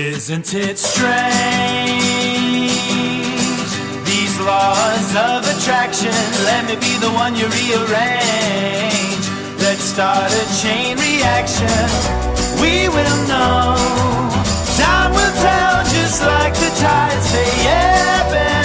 Isn't it strange? These laws of attraction, let me be the one you rearrange. Let's start a chain reaction. We will know. Time will tell, just like the tides say, yeah, baby.